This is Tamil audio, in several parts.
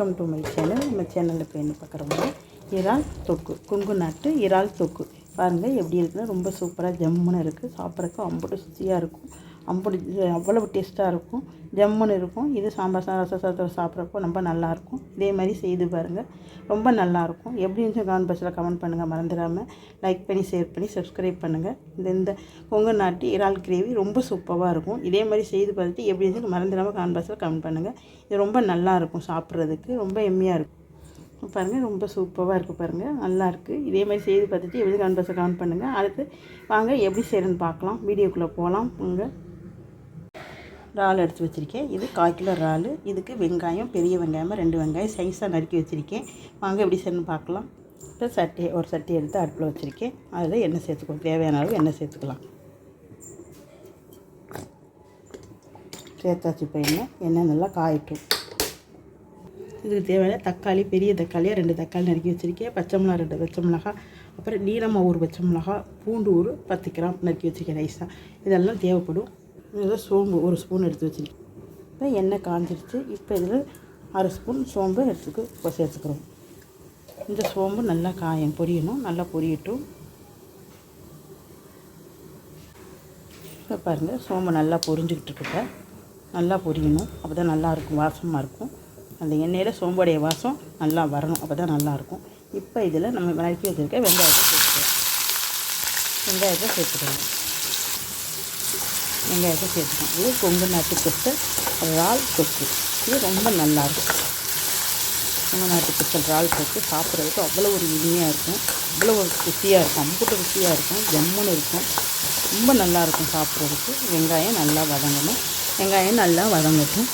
Welcome to my channel. நம்ம சேனலில் இப்போ என்ன பார்க்குறோம்னா இறால் தொக்கு, குங்கு நாட்டு இறால் தொக்கு. பாருங்கள் எப்படி இருக்குன்னு. ரொம்ப சூப்பராக ஜம்முன்னு இருக்குது. சாப்பிட்றதுக்கு அம்புட்டு சுத்தியாக இருக்கும், அவ்வளவு டேஸ்ட்டாக இருக்கும், ஜம்முன்னு இருக்கும். இது சாம்பார் ரசத்தோடு சாப்பிட்றப்போ ரொம்ப நல்லாயிருக்கும். இதே மாதிரி செய்து பாருங்கள், ரொம்ப நல்லாயிருக்கும். எப்படி இருந்துச்சு கமெண்ட் பாக்ஸில் கமெண்ட் பண்ணுங்கள். மறந்துடாமல் லைக் பண்ணி ஷேர் பண்ணி சப்ஸ்கிரைப் பண்ணுங்கள். இந்த கொங்கு நாட்டு இறால் கிரேவி ரொம்ப சூப்பராக இருக்கும். இதே மாதிரி செய்து பார்த்துட்டு எப்படி இருந்துச்சு மறந்துடாமல் கமெண்ட் பாக்ஸில் கமெண்ட் பண்ணுங்கள். இது ரொம்ப நல்லாயிருக்கும், சாப்பிட்றதுக்கு ரொம்ப எம்மியாக இருக்கும். பாருங்கள் ரொம்ப சூப்பராக இருக்குது. பாருங்கள் நல்லாயிருக்கு. இதே மாதிரி செய்து பார்த்துட்டு எப்படி கமெண்ட் பாக்ஸில் கமெண்ட் பண்ணுங்கள். அடுத்து வாங்க எப்படி செய்கிறேன்னு பார்க்கலாம். வீடியோக்குள்ளே போகலாம். உங்கள் இறால் எடுத்து வச்சுருக்கேன். இது 1/4 கிலோ இறால். இதுக்கு வெங்காயம், பெரிய வெங்காயமாக 2 வெங்காயம் சைஸாக நறுக்கி வச்சுருக்கேன். வாங்க எப்படி செய்யணும்னு பார்க்கலாம். இப்போ ஒரு சட்டி எடுத்து அடுப்பில் வச்சுருக்கேன். அதில் எண்ணெய் சேர்த்துக்கலாம். தேவையான அளவு எண்ணெய் சேர்த்துக்கலாம். சேர்த்தாச்சு. இப்போ எண்ணெய் நல்லா காயட்டும். இதுக்கு தேவையான தக்காளி, பெரிய தக்காளியாக 2 தக்காளி நறுக்கி வச்சுருக்கேன். பச்சை மிளகா 2 பச்சை மிளகா, அப்புறம் நீளமாக ஒரு பச்சை மிளகா, பூண்டு ஒரு 10 கிராம் நறுக்கி வச்சுருக்கேன் நைஸாக. இதெல்லாம் தேவைப்படும். இதில் சோம்பு 1 ஸ்பூன் எடுத்து வச்சுருக்கேன். இப்போ எண்ணெய் காஞ்சிருச்சு. இப்போ இதில் 1/2 ஸ்பூன் சோம்பு இப்போ சேர்த்துக்கிறோம். இந்த சோம்பு நல்லா பொரியணும். நல்லா பொரியட்டும். இப்போ பாருங்கள் சோம்பு நல்லா பொரிஞ்சுக்கிட்டு இருக்க. நல்லா பொரியணும். அப்போ தான் நல்லாயிருக்கும், வாசமாக இருக்கும். அந்த எண்ணெயில் சோம்போடைய வாசம் நல்லா வரணும். அப்போ தான் நல்லாயிருக்கும். இப்போ இதில் நம்ம நறுக்கி வச்சுருக்க வெங்காயத்தை சேர்த்துக்கிறோம். இது கொங்கு நாட்டு ஸ்பெஷல் இறால் தொக்கு. இது ரொம்ப நல்லாயிருக்கும். கொங்கு நாட்டு ஸ்பெஷல் இறால் தொக்கு சாப்பிட்றதுக்கு அவ்வளோ ஒரு இனிமையாக இருக்கும், அவ்வளோ ஒரு ருசியாக இருக்கும், அம்புட்டு ருசியாக இருக்கும், ஜம்முன்னு இருக்கும். ரொம்ப நல்லாயிருக்கும் சாப்பிட்றதுக்கு. வெங்காயம் நல்லா வதங்கணும். வெங்காயம் நல்லா வதங்கட்டும்.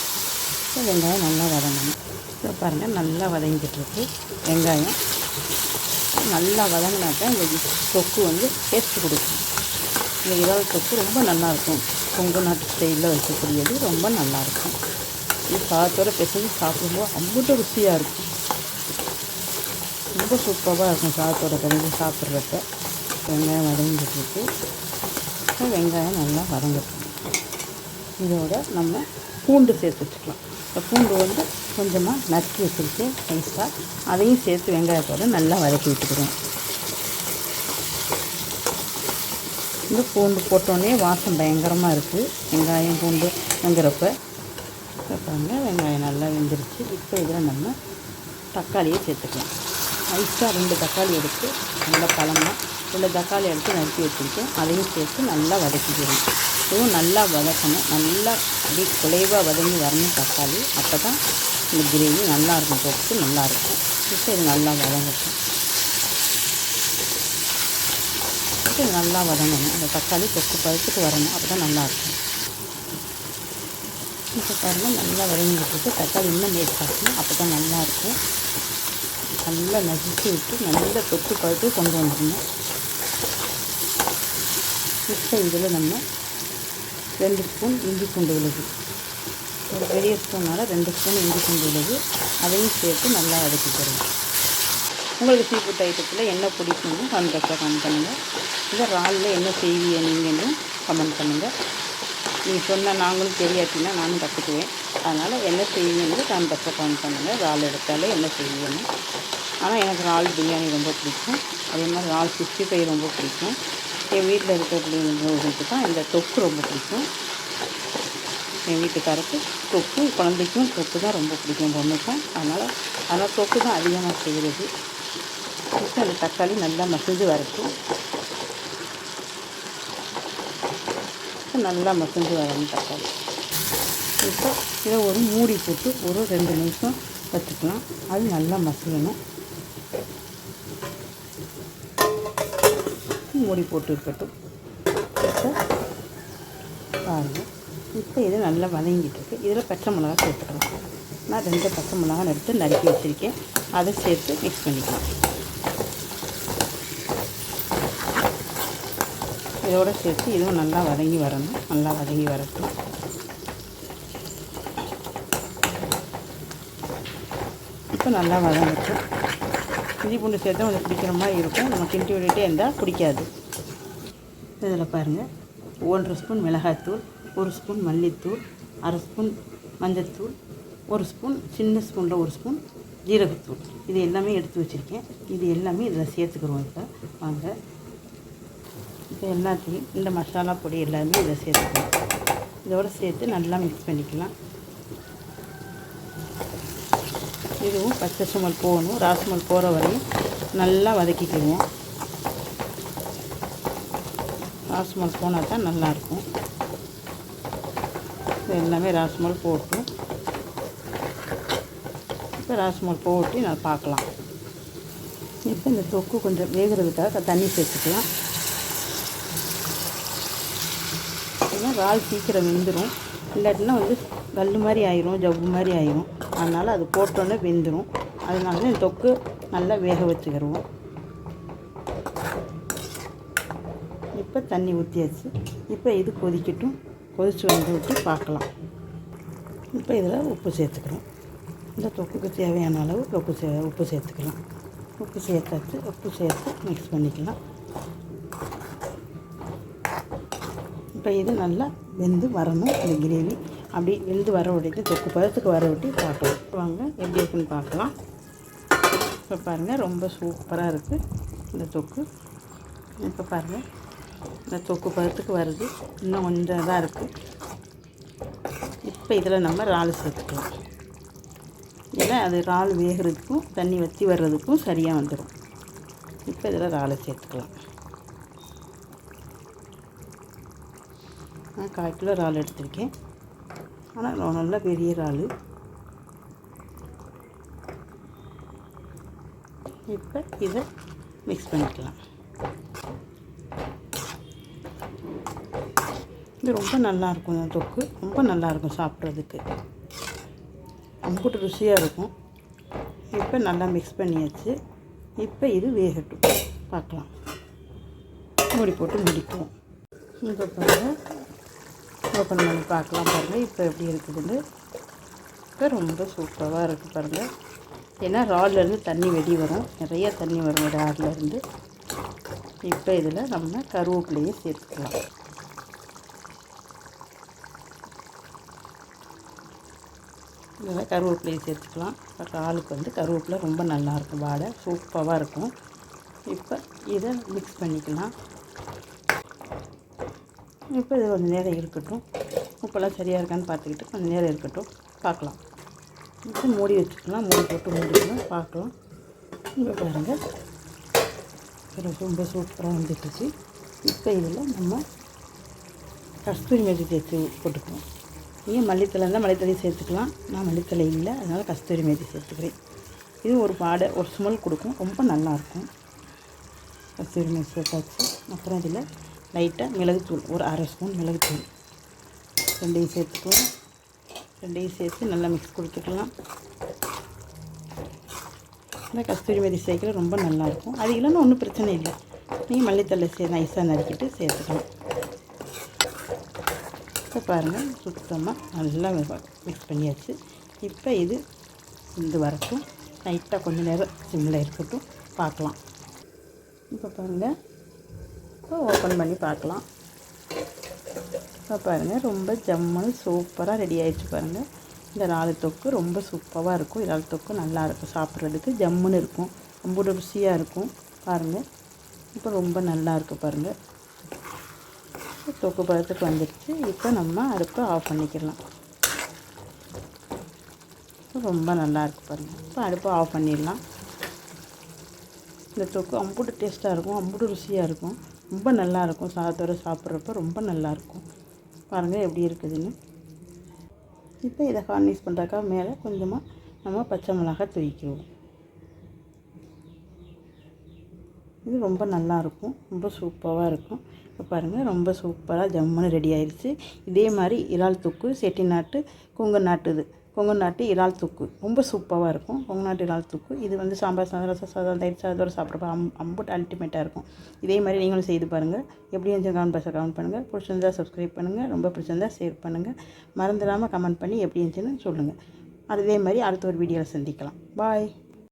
இப்போ பாருங்கள் நல்லா வதங்கிட்டுருக்கு. வெங்காயம் நல்லா வதங்கினாக்கா இந்த தொக்கு டேஸ்ட்டு கொடுக்கும். இந்த இறால் தொக்கு ரொம்ப நல்லாயிருக்கும். கொங்கு நாட்டு ஸ்டைலில் வைக்கக்கூடியது ரொம்ப நல்லாயிருக்கும். இது சாதத்தோடு பிசைஞ்சு சாப்பிடும்போது அம்புட்டு ருசியாக இருக்கும். ரொம்ப சூப்பராக இருக்கும் சாதத்தோட பிசைஞ்சு சாப்பிட்றப்ப. வெங்காயம் வதங்கிட்டுருக்கு. வெங்காயம் நல்லா வதங்கட்டும். இதோட நம்ம பூண்டு சேர்த்து வச்சுக்கலாம். இந்த பூண்டு கொஞ்சமாக நறுக்கி வச்சுருக்கேன் நைஸாக. அதையும் சேர்த்து வெங்காயத்தோடு நல்லா வதக்கி விட்டுக்கிறோம். இந்த பூண்டு போட்டோன்னே வாசம் பயங்கரமாக இருக்குது. வெங்காயம் பூண்டு வெங்கிறப்ப பாருங்கள் வெங்காயம் நல்லா வெந்துருச்சு. இப்போ இதில் நம்ம தக்காளியை சேர்த்துக்கலாம். நைஸாக 2 தக்காளி எடுத்து நல்லா பழமாக 2 தக்காளி எடுத்து நறுக்கி வச்சுருக்கேன். அதையும் சேர்த்து நல்லா வதக்கிக்கிறோம். இதுவும் நல்லா வதக்கணும். நல்லா அப்படி குலைவாக வதங்கி வரணும் தக்காளி. அப்போ தான் இந்த கிரேவி நல்லாயிருக்கும், தொக்கு நல்லாயிருக்கும். இப்போ இது நல்லா வதங்கட்டும். நல்லா வதங்கணும். அந்த தக்காளி தொக்கு பழுத்துக்கு வரணும். அப்போ தான் நல்லாயிருக்கும். இப்போ பாருங்கள் நல்லா வதங்கிட்டு தக்காளி இன்னும் மேய்ச்சாக்கணும். அப்போ தான் நல்லாயிருக்கும். நல்லா நசுக்கி விட்டு நல்லா தொக்கு பழுத்து கொண்டு வந்துடணும். இப்போ இதில் நம்ம 2 ஸ்பூன் இஞ்சி பூண்டு விழுது, ஒரு பெரிய ஸ்பூனால் 2 ஸ்பூன் இஞ்சி பூண்டு விழுது, அதையும் சேர்த்து நல்லா வதக்கிக்கிறோம். உங்களுக்கு சீ ஃபுட் ஐட்டத்தில் என்ன பிடிக்கும்னு கமெண்ட் பாக்ஸில் கமெண்ட் பண்ணுங்கள். இந்த இறாலில் என்ன செய்வீங்க நீங்களும் கமெண்ட் பண்ணுங்கள். நீங்கள் சொன்னால் நாங்களும் தெரியாட்டினா நானும் கற்றுக்குவேன். அதனால் என்ன செய்வீங்கன்னு கமெண்ட் பாக்ஸில் கமெண்ட் பண்ணுங்கள். இறால் எடுத்தாலே என்ன செய்வீங்கன்னு. ஆனால் எனக்கு இறால் பிரியாணி ரொம்ப பிடிக்கும். அதே மாதிரி இறால் 65 ரொம்ப பிடிக்கும். என் வீட்டில் இருக்கக்கூடியவங்களுக்கு தான் இந்த தொக்கு ரொம்ப பிடிக்கும். என் வீட்டுக்காரருக்கு தொக்கு, குழந்தைக்கும் தொக்கு தான் ரொம்ப பிடிக்கும், பொண்ணுக்கும். அதனால் தொக்கு தான் அதிகமாக செய்கிறது. இப்போ அந்த தக்காளி நல்லா மசிஞ்சு வரட்டும். நல்லா மசிஞ்சு வரணும் தக்காளி. இப்போ இதை ஒரு மூடி போட்டு ஒரு 2 நிமிஷம் வச்சுக்கலாம். அது நல்லா மசியணும். மூடி போட்டு இருக்கட்டும். இப்போ பாருங்கள், இப்போ இது நல்லா வதங்கிட்டு இருக்குது. இதில் பச்சை மிளகா சேர்த்துக்கலாம். நான் 2 பச்சை மிளகா எடுத்து நறுக்கி வச்சுருக்கேன். அதை சேர்த்து மிக்ஸ் பண்ணிக்கலாம். இதோடு சேர்த்து இதுவும் நல்லா வதங்கி வரணும். நல்லா வதங்கி வரட்டும். இப்போ நல்லா வதங்கட்டும். இஞ்சி பூண்டு சேர்த்தா கொஞ்சம் பிடிக்கிற மாதிரி இருக்கும். நம்ம கிண்டி விட்டுட்டே இருந்தால் பிடிக்காது. இதில் பாருங்கள் 1 ஸ்பூன் மிளகாய்த்தூள், 1 ஸ்பூன் மல்லித்தூள், 1/2 ஸ்பூன் மஞ்சத்தூள், ஒரு ஸ்பூன், சின்ன ஸ்பூனில் ஒரு ஸ்பூன் ஜீரகத்தூள். இது எல்லாமே எடுத்து வச்சுருக்கேன். இது எல்லாமே இதில் சேர்த்துக்கிறோம். இப்போ வாங்க, இப்போ எல்லாத்தையும் இந்த மசாலா பொடி எல்லாமே இதில் சேர்த்துக்கலாம். இதோடு சேர்த்து நல்லா மிக்ஸ் பண்ணிக்கலாம். இதுவும் பச்சை சுமல் போகணும், ராஸ்மல் போகிற வரையும் நல்லா வதக்கிக்குவோம். ராஸ்மல் போனால் தான் நல்லாயிருக்கும். இது எல்லாமே ராஸ்மல் போட்டும், இப்போ ராஸ்மல் போட்டு நான் பார்க்கலாம். இப்போ இந்த தொக்கு கொஞ்சம் வேகிறதுக்காக தண்ணி சேர்த்துக்கலாம். ஏன்னா இறால் சீக்கிரம் வெந்துடும், இல்லாட்டினா வந்து கல் மாதிரி ஆயிரும், ஜவ்வு மாதிரி ஆயிரும். அதனால் அது போட்டோன்னே வெந்துடும். அதனால தான் இந்த தொக்கு நல்லா வேக வச்சுக்கிடுவோம். இப்போ தண்ணி ஊற்றியாச்சு. இப்போ இது கொதிக்கட்டும். கொதித்து வந்து விட்டு பார்க்கலாம். இப்போ இதில் உப்பு சேர்த்துக்கிறோம். இந்த தொக்குக்கு தேவையான அளவு உப்பு சேர்த்துக்கலாம். உப்பு சேர்த்தாச்சு. உப்பு சேர்த்து மிக்ஸ் பண்ணிக்கலாம். இப்போ இது நல்லா வெந்து வரணும். இந்த கிரேவி அப்படி வெந்து வர விட்டு தொக்கு பதத்துக்கு வர விட்டு பார்க்கலாம். வாங்க எப்படி இருக்குன்னு பார்க்கலாம். இப்போ பாருங்கள், ரொம்ப சூப்பராக இருக்குது இந்த தொக்கு. இப்போ பாருங்கள், இந்த தொக்கு பதத்துக்கு வருது. இன்னும் கொஞ்சம் தான் இருக்குது. இப்போ இதில் நம்ம இறால் சேர்த்துக்கலாம். ஏன்னா அது இறால் வேகிறதுக்கும் தண்ணி வற்றி வர்றதுக்கும் சரியாக வந்துடும். இப்போ இதில் இறாலை சேர்த்துக்கலாம். நான் 1/4 கிலோ இறால் எடுத்திருக்கேன். ஆனால் நல்ல பெரிய இறால். இப்போ இதை மிக்ஸ் பண்ணிக்கலாம். இது ரொம்ப நல்லாயிருக்கும். இந்த தொக்கு ரொம்ப நல்லாயிருக்கும் சாப்பிட்றதுக்கு. அம்புட்டு ருசியாக இருக்கும். இப்போ நல்லா மிக்ஸ் பண்ணியாச்சு. இப்போ இது வேகட்டும், பார்க்கலாம். மூடி போட்டு முடிக்குவோம். இப்போ பாருங்கள், ஓப்பன் பண்ணி பார்க்கலாம். பாருங்கள் இப்போ எப்படி இருக்குதுன்னு. இப்போ ரொம்ப சூப்பராக இருக்குது பாருங்கள். ஏன்னா இறால்லேருந்து தண்ணி வெளியே வரும், நிறைய தண்ணி வரும் இறால்லேருந்து. இப்போ இதில் நம்ம கருவேப்பிலையை சேர்த்துக்கலாம். இதில் கருவேப்பிலையை சேர்த்துக்கலாம். இறாலுக்கு வந்து கருவேப்பிலை ரொம்ப நல்லாயிருக்கும், வாடை சூப்பராக இருக்கும். இப்போ இதை மிக்ஸ் பண்ணிக்கலாம். இப்போ இது கொஞ்சம் நேரம் இருக்கட்டும். உப்பெல்லாம் சரியாக இருக்கான்னு பார்த்துக்கிட்டு கொஞ்சம் நேரம் இருக்கட்டும், பார்க்கலாம். இப்போ மூடி வச்சுக்கலாம். மூடி போட்டு மூடிக்கலாம், பார்க்கலாம். இப்போ பாருங்கள், ரொம்ப சூப்பராக வந்துட்டுச்சு. இப்போ இதில் நம்ம கஸ்தூரி மேத்தி சேர்த்து போட்டுக்குவோம். நீங்கள் மல்லித்தலை இருந்தால் மல்லித்தலையும் சேர்த்துக்கலாம். நான் மல்லித்தலை இல்லை, அதனால் கஸ்தூரி மேத்தி சேர்த்துக்கிறேன். இது ஒரு வாடை, ஒரு ஸ்மெல் கொடுக்கும், ரொம்ப நல்லாயிருக்கும். கஸ்தூரி மேத்தி சேர்த்தாச்சு. அப்புறம் இதில் லைட்டாக மிளகுத்தூள், ஒரு 1/2 ஸ்பூன் மிளகுத்தூள் ரெண்டையும் சேர்த்துக்குவோம். ரெண்டையும் சேர்த்து நல்லா மிக்ஸ் கொடுத்துக்கலாம். இந்த கஸ்தூரி மேத்தி சேர்க்கல ரொம்ப நல்லாயிருக்கும். அது இல்லைன்னா ஒன்றும் பிரச்சனை இல்லை. நீங்கள் மல்லித்தலை நைஸாக நறுக்கிட்டு சேர்த்துக்கலாம். இப்போ பாருங்கள், சுத்தமாக நல்லா மிக்ஸ் பண்ணியாச்சு. இப்போ இது வரட்டும். லைட்டாக கொஞ்சம் நேரம் சிம்மில் இருக்கட்டும், பார்க்கலாம். இப்போ பாருங்கள், இப்போ ஓப்பன் பண்ணி பார்க்கலாம். இப்போ பாருங்கள், ரொம்ப ஜம்முன்னு சூப்பராக ரெடி ஆகிடுச்சு பாருங்கள். இந்த இறால் தொக்கு ரொம்ப சூப்பராக இருக்கும். இறால் தொக்கு நல்லாயிருக்கும், சாப்பிட்றதுக்கு ஜம்முன்னு இருக்கும், ரொம்ப ருசியாக இருக்கும். பாருங்கள், இப்போ ரொம்ப நல்லா இருக்குது பாருங்கள். தொக்கு பதத்துக்கு வந்துடுச்சு. இப்போ நம்ம அடுப்பை ஆஃப் பண்ணிக்கலாம். ரொம்ப நல்லாயிருக்கு பாருங்கள். இப்போ அடுப்பை ஆஃப் பண்ணிடலாம். இந்த தொக்கு அம்புட்டு டேஸ்ட்டாக இருக்கும், அம்புட்டு ருசியாக இருக்கும், ரொம்ப நல்லாயிருக்கும். சாதத்தோடு சாப்பிட்றப்ப ரொம்ப நல்லாயிருக்கும். பாருங்கள் எப்படி இருக்குதுன்னு. இப்போ இதை கார்னிஷ் பண்ணுறக்கா மேலே கொஞ்சமாக நம்ம பச்சை மிளகாய் தூக்கிக்குவோம். இது ரொம்ப நல்லாயிருக்கும், ரொம்ப சூப்பராக இருக்கும். இப்போ பாருங்கள், ரொம்ப சூப்பராக ஜம்முன்னு ரெடி ஆயிடுச்சு. இதே மாதிரி இறால் தொக்கு, செட்டிநாட்டு கொங்கு நாட்டு இறால் தொக்கு ரொம்ப சூப்பராக இருக்கும். கொங்கு நாட்டு இறால் தொக்கு இது வந்து சாம்பார் சாதம், ரசம் சாதம், தயிர் சாதத்தோடு சாப்பிட்றப்ப அம்புட்டு அல்டிமேட்டாக இருக்கும். இதே மாதிரி நீங்களும் செய்து பாருங்கள். எப்படி இருந்துச்சு கமெண்ட் பண்ணுங்கள். பிடிச்சிருந்தா சப்ஸ்கிரைப் பண்ணுங்கள். ரொம்ப பிடிச்சிருந்தா ஷேர் பண்ணுங்கள். மறந்துடாமல் கமெண்ட் பண்ணி எப்படி இருந்துச்சுன்னு சொல்லுங்கள். அதே மாதிரி அடுத்த ஒரு வீடியோவில் சந்திக்கலாம். பாய்.